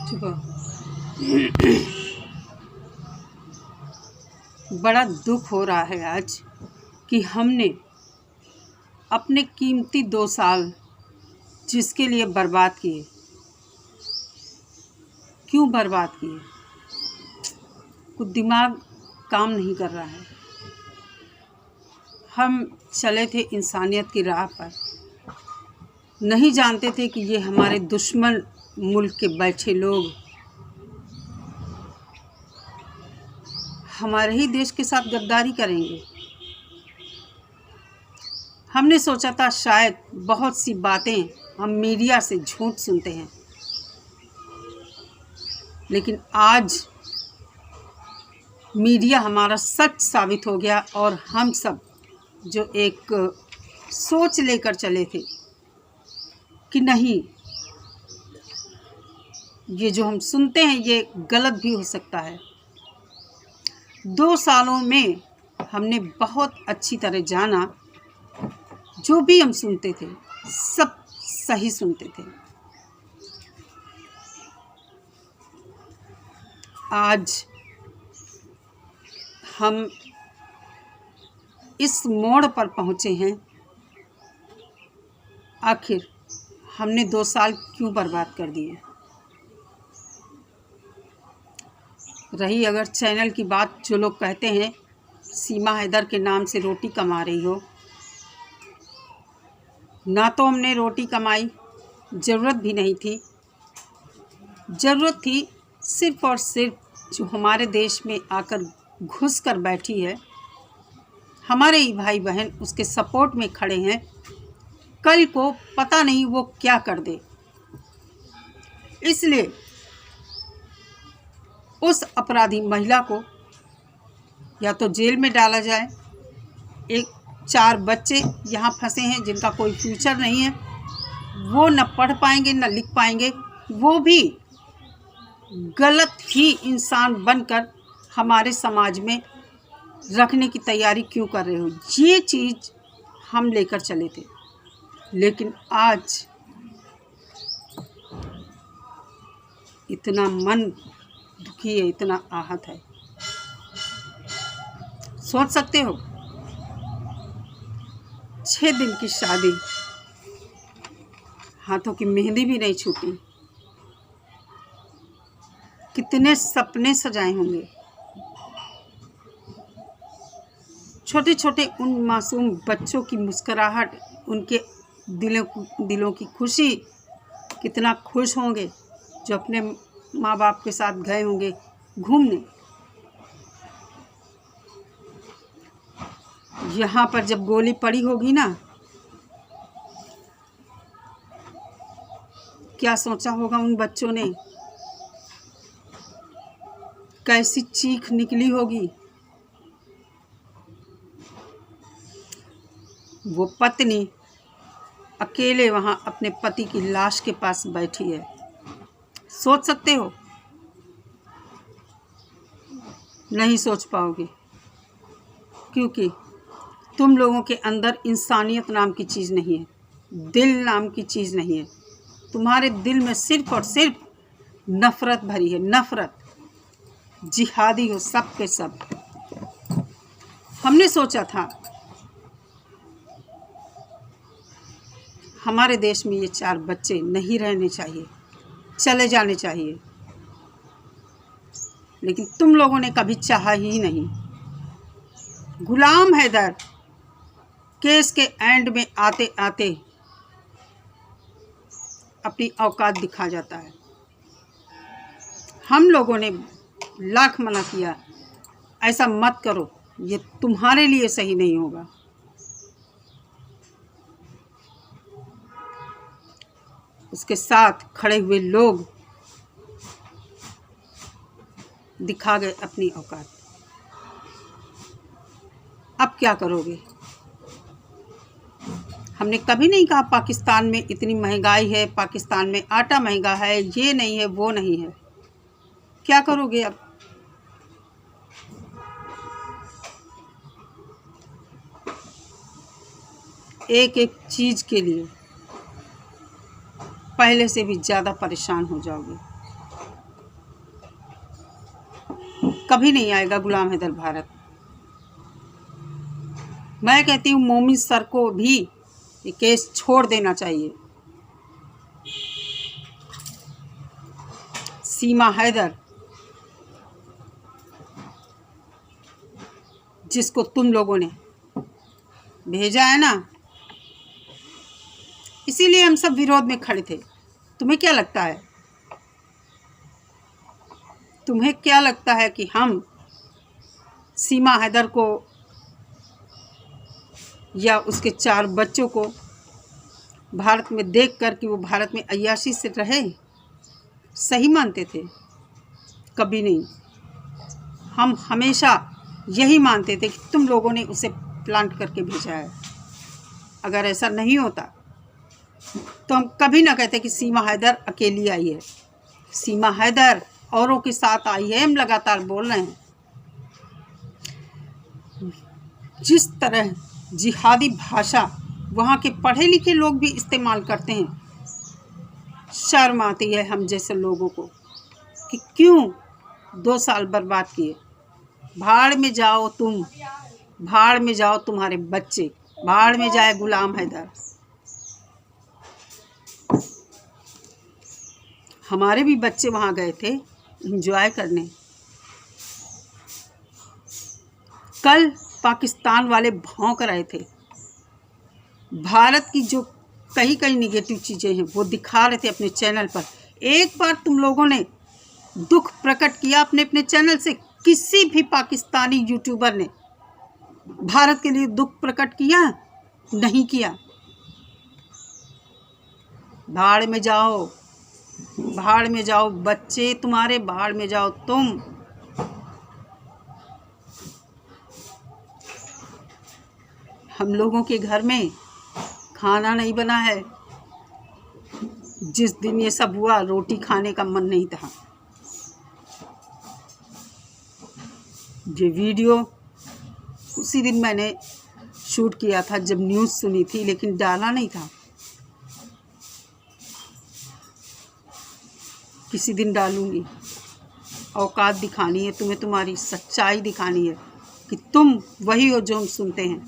चुप हो। बड़ा दुख हो रहा है आज कि हमने अपने कीमती 2 साल जिसके लिए बर्बाद किए। क्यों बर्बाद किए? कुछ दिमाग काम नहीं कर रहा है। हम चले थे इंसानियत की राह पर, नहीं जानते थे कि ये हमारे दुश्मन मुल्क के बैठे लोग हमारे ही देश के साथ गद्दारी करेंगे। हमने सोचा था शायद बहुत सी बातें हम मीडिया से झूठ सुनते हैं, लेकिन आज मीडिया हमारा सच साबित हो गया और हम सब जो एक सोच लेकर चले थे कि नहीं, ये जो हम सुनते हैं ये गलत भी हो सकता है। 2 सालों में हमने बहुत अच्छी तरह जाना, जो भी हम सुनते थे सब सही सुनते थे। आज हम इस मोड़ पर पहुँचे हैं। आखिर हमने 2 साल क्यों बर्बाद कर दिए? रही अगर चैनल की बात, जो लोग कहते हैं सीमा हैदर के नाम से रोटी कमा रही हो, ना तो हमने रोटी कमाई, ज़रूरत भी नहीं थी। ज़रूरत थी सिर्फ़ और सिर्फ जो हमारे देश में आकर घुस कर बैठी है, हमारे ही भाई बहन उसके सपोर्ट में खड़े हैं। कल को पता नहीं वो क्या कर दे, इसलिए उस अपराधी महिला को या तो जेल में डाला जाए। 4 बच्चे यहाँ फंसे हैं जिनका कोई फ्यूचर नहीं है, वो न पढ़ पाएंगे न लिख पाएंगे, वो भी गलत ही इंसान बनकर हमारे समाज में रखने की तैयारी क्यों कर रहे हो? ये चीज़ हम लेकर चले थे, लेकिन आज इतना मन दुखी है, इतना आहत है। सोच सकते हो, 6 दिन की शादी, हाथों की मेहंदी भी नहीं छूटी, कितने सपने सजाए होंगे। छोटे छोटे उन मासूम बच्चों की मुस्कुराहट, उनके दिलों की खुशी, कितना खुश होंगे जो अपने माँ बाप के साथ गए होंगे घूमने। यहाँ पर जब गोली पड़ी होगी ना, क्या सोचा होगा उन बच्चों ने, कैसी चीख निकली होगी। वो पत्नी अकेले वहाँ अपने पति की लाश के पास बैठी है। सोच सकते हो? नहीं सोच पाओगे, क्योंकि तुम लोगों के अंदर इंसानियत नाम की चीज़ नहीं है, दिल नाम की चीज़ नहीं है। तुम्हारे दिल में सिर्फ और सिर्फ नफ़रत भरी है, नफ़रत। जिहादी हो सब के सब। हमने सोचा था हमारे देश में ये 4 बच्चे नहीं रहने चाहिए, चले जाने चाहिए, लेकिन तुम लोगों ने कभी चाहा ही नहीं। गुलाम हैदर केस के एंड में आते आते अपनी औकात दिखा जाता है। हम लोगों ने लाख मना किया, ऐसा मत करो, ये तुम्हारे लिए सही नहीं होगा। उसके साथ खड़े हुए लोग दिखा गए अपनी औकात। अब क्या करोगे? हमने कभी नहीं कहा पाकिस्तान में इतनी महंगाई है, पाकिस्तान में आटा महंगा है, ये नहीं है, वो नहीं है। क्या करोगे अब? एक एक चीज़ के लिए पहले से भी ज़्यादा परेशान हो जाओगे। कभी नहीं आएगा गुलाम हैदर भारत। मैं कहती हूँ मोमिन सर को भी ये केस छोड़ देना चाहिए। सीमा हैदर जिसको तुम लोगों ने भेजा है ना, इसीलिए हम सब विरोध में खड़े थे। तुम्हें क्या लगता है, तुम्हें क्या लगता है कि हम सीमा हैदर को या उसके 4 बच्चों को भारत में देखकर कि वो भारत में अय्याशी से रहे सही मानते थे? कभी नहीं। हम हमेशा यही मानते थे कि तुम लोगों ने उसे प्लांट करके भेजा है। अगर ऐसा नहीं होता तो हम कभी ना कहते कि सीमा हैदर अकेली आई है। सीमा हैदर औरों के साथ आई है, हम लगातार बोल रहे हैं। जिस तरह जिहादी भाषा वहाँ के पढ़े लिखे लोग भी इस्तेमाल करते हैं, शर्म आती है हम जैसे लोगों को कि क्यों 2 साल बर्बाद किए। भाड़ में जाओ तुम, भाड़ में जाओ तुम्हारे बच्चे, भाड़ में जाए गुलाम हैदर। हमारे भी बच्चे वहाँ गए थे एंजॉय करने। कल पाकिस्तान वाले भौंक रहे थे। भारत की जो कई निगेटिव चीज़ें हैं वो दिखा रहे थे अपने चैनल पर। एक बार तुम लोगों ने दुख प्रकट किया अपने चैनल से? किसी भी पाकिस्तानी यूट्यूबर ने भारत के लिए दुख प्रकट किया? नहीं किया। भाड़ में जाओ, भाड़ में जाओ बच्चे तुम्हारे, भाड़ में जाओ तुम। हम लोगों के घर में खाना नहीं बना है। जिस दिन ये सब हुआ रोटी खाने का मन नहीं था। ये वीडियो उसी दिन मैंने शूट किया था जब न्यूज़ सुनी थी, लेकिन डाला नहीं था। किसी दिन डालूंगी। औकात दिखानी है तुम्हें, तुम्हारी सच्चाई दिखानी है कि तुम वही हो जो हम सुनते हैं।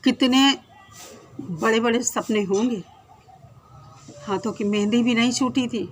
कितने बड़े बड़े सपने होंगे। हाथों की मेहंदी भी नहीं छूटी थी।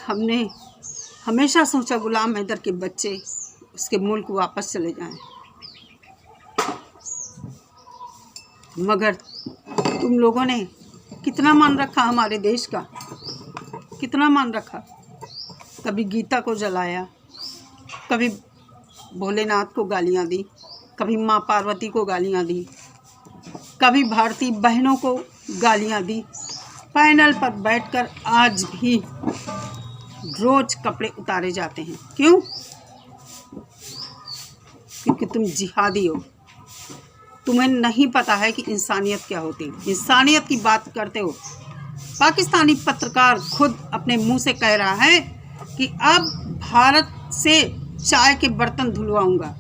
हमने हमेशा सोचा गुलाम हैदर के बच्चे उसके मुल्क वापस चले जाएं, मगर तुम लोगों ने कितना मान रखा हमारे देश का, कितना मान रखा। कभी गीता को जलाया, कभी भोलेनाथ को गालियाँ दी, कभी माँ पार्वती को गालियाँ दी, कभी भारतीय बहनों को गालियाँ दी। पैनल पर बैठकर आज भी रोज कपड़े उतारे जाते हैं। क्यों? क्योंकि तुम जिहादी हो। तुम्हें नहीं पता है कि इंसानियत क्या होती है। इंसानियत की बात करते हो। पाकिस्तानी पत्रकार खुद अपने मुंह से कह रहा है कि अब भारत से चाय के बर्तन धुलवाऊंगा।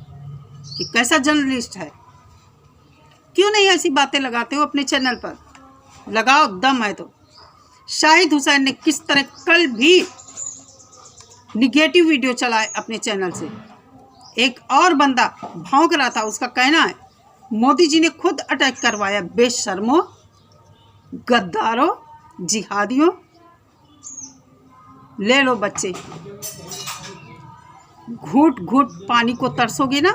कि कैसा जर्नलिस्ट है। क्यों नहीं ऐसी बातें लगाते हो अपने चैनल पर? लगाओ, दम है तो। शाहिद हुसैन ने किस तरह कल भी निगेटिव वीडियो चलाए अपने चैनल से। एक और बंदा भौंक रहा था, उसका कहना है मोदी जी ने खुद अटैक करवाया। बेशर्मो, गद्दारों, जिहादियों, ले लो बच्चे। घूट घूट पानी को तरसोगे ना।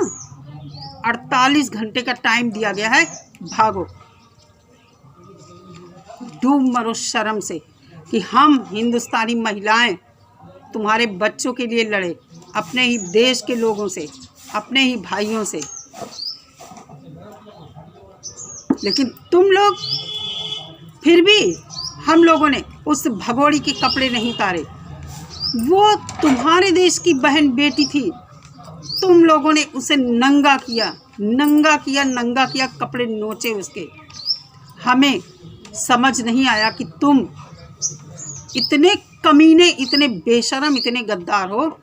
48 घंटे का टाइम दिया गया है, भागो, डूब मरो शर्म से कि हम हिंदुस्तानी महिलाएं तुम्हारे बच्चों के लिए लड़े, अपने ही देश के लोगों से, अपने ही भाइयों से। लेकिन तुम लोग फिर भी, हम लोगों ने उस भगोड़ी के कपड़े नहीं उतारे। वो तुम्हारे देश की बहन बेटी थी, तुम लोगों ने उसे नंगा किया, नंगा किया, कपड़े नोचे उसके। हमें समझ नहीं आया कि तुम इतने कमीने, इतने बेशरम, इतने गद्दार हो,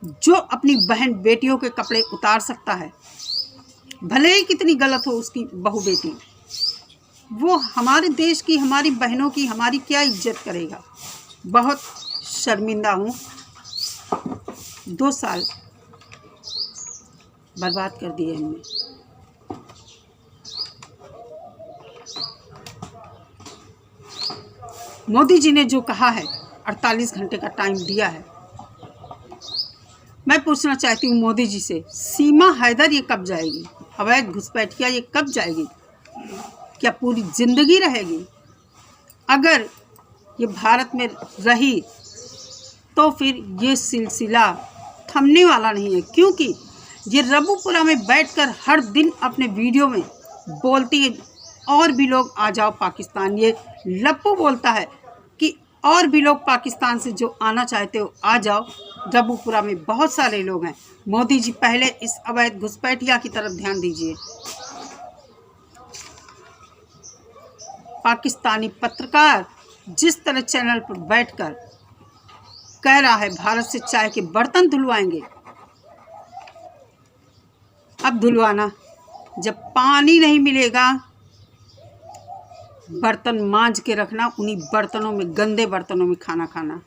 जो अपनी बहन बेटियों के कपड़े उतार सकता है, भले ही कितनी गलत हो उसकी बहू बेटी। वो हमारे देश की, हमारी बहनों की, हमारी क्या इज्जत करेगा। बहुत शर्मिंदा हूँ। 2 साल बर्बाद कर दिए हमने। मोदी जी ने जो कहा है, 48 घंटे का टाइम दिया है। मैं पूछना चाहती हूँ मोदी जी से, सीमा हैदर ये कब जाएगी? अवैध घुसपैठिया ये कब जाएगी? क्या पूरी जिंदगी रहेगी? अगर ये भारत में रही तो फिर ये सिलसिला थमने वाला नहीं है, क्योंकि ये रबुपुरा में बैठकर हर दिन अपने वीडियो में बोलती है और भी लोग आ जाओ पाकिस्तान। ये लप्पू बोलता है कि और भी लोग पाकिस्तान से जो आना चाहते हो आ जाओ, रबुपुरा में बहुत सारे लोग हैं। मोदी जी पहले इस अवैध घुसपैठिया की तरफ ध्यान दीजिए। पाकिस्तानी पत्रकार जिस तरह चैनल पर बैठकर कह रहा है भारत से चाय के बर्तन धुलवाएंगे, अब धुलवाना, जब पानी नहीं मिलेगा बर्तन मांज के रखना, उन्हीं बर्तनों में, गंदे बर्तनों में खाना खाना।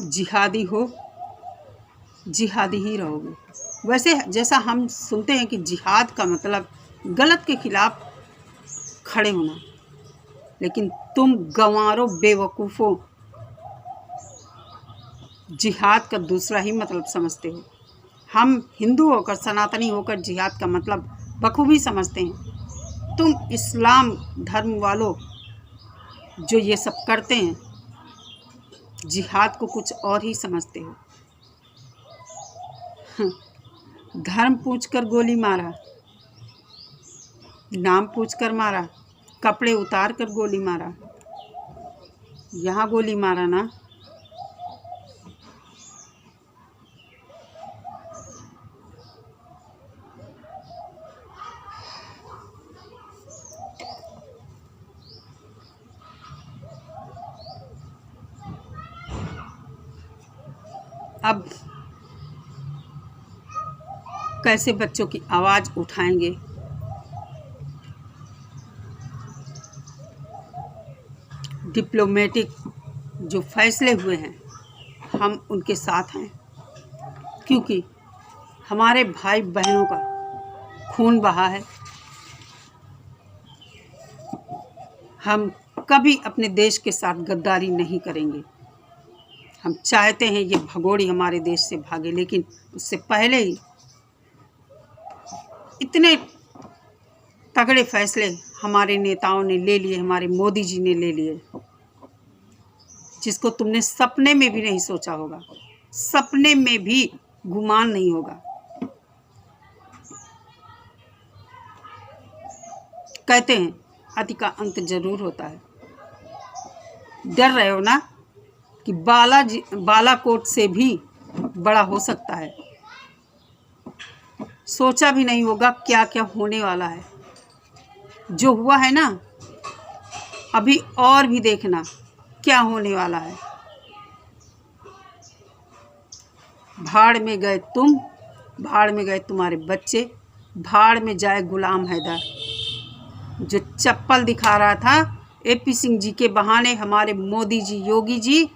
जिहादी हो, जिहादी ही रहोगे। वैसे जैसा हम सुनते हैं कि जिहाद का मतलब गलत के खिलाफ खड़े होना, लेकिन तुम गंवारों, बेवकूफ़ों, जिहाद का दूसरा ही मतलब समझते हो। हम हिंदू होकर, सनातनी होकर जिहाद का मतलब बखूबी समझते हैं। तुम इस्लाम धर्म वालों जो ये सब करते हैं, जिहाद को कुछ और ही समझते हो। धर्म पूछकर गोली मारा, नाम पूछकर मारा, कपड़े उतार कर गोली मारा, यहाँ गोली मारा ना। अब कैसे बच्चों की आवाज़ उठाएंगे? डिप्लोमेटिक जो फैसले हुए हैं, हम उनके साथ हैं, क्योंकि हमारे भाई बहनों का खून बहा है। हम कभी अपने देश के साथ गद्दारी नहीं करेंगे। हम चाहते हैं ये भगोड़ी हमारे देश से भागे, लेकिन उससे पहले ही इतने तगड़े फैसले हमारे नेताओं ने ले लिए, हमारे मोदी जी ने ले लिए, जिसको तुमने सपने में भी नहीं सोचा होगा, सपने में भी गुमान नहीं होगा। कहते हैं अति का अंत जरूर होता है। डर रहे हो ना कि बालाकोट से भी बड़ा हो सकता है। सोचा भी नहीं होगा क्या क्या होने वाला है। जो हुआ है ना, अभी और भी देखना क्या होने वाला है। भाड़ में गए तुम, भाड़ में गए तुम्हारे बच्चे, भाड़ में जाए गुलाम हैदर, जो चप्पल दिखा रहा था AP सिंह जी के बहाने हमारे मोदी जी, योगी जी,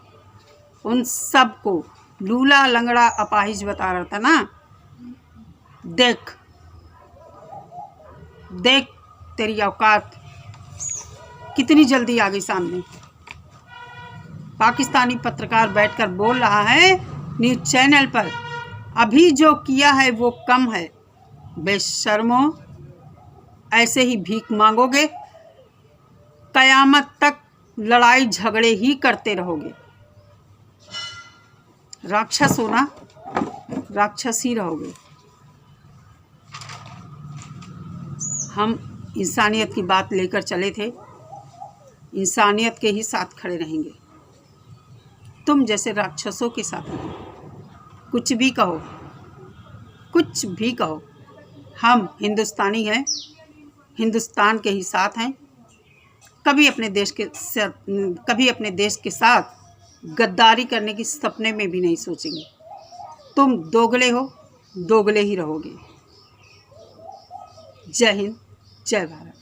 उन सब को लूला लंगड़ा अपाहिज बता रहा था ना। देख देख तेरी औकात कितनी जल्दी आ गई सामने। पाकिस्तानी पत्रकार बैठकर बोल रहा है न्यूज़ चैनल पर, अभी जो किया है वो कम है। बेशर्मो, ऐसे ही भीख मांगोगे, कयामत तक लड़ाई झगड़े ही करते रहोगे। राक्षस हो ना, राक्षस ही रहोगे। हम इंसानियत की बात लेकर चले थे, इंसानियत के ही साथ खड़े रहेंगे। तुम जैसे राक्षसों के साथ नहीं। कुछ भी कहो, कुछ भी कहो, हम हिंदुस्तानी हैं, हिंदुस्तान के ही साथ हैं। कभी अपने देश के साथ गद्दारी करने की सपने में भी नहीं सोचेंगे। तुम दोगले हो, दोगले ही रहोगे। जय हिंद, जय भारत।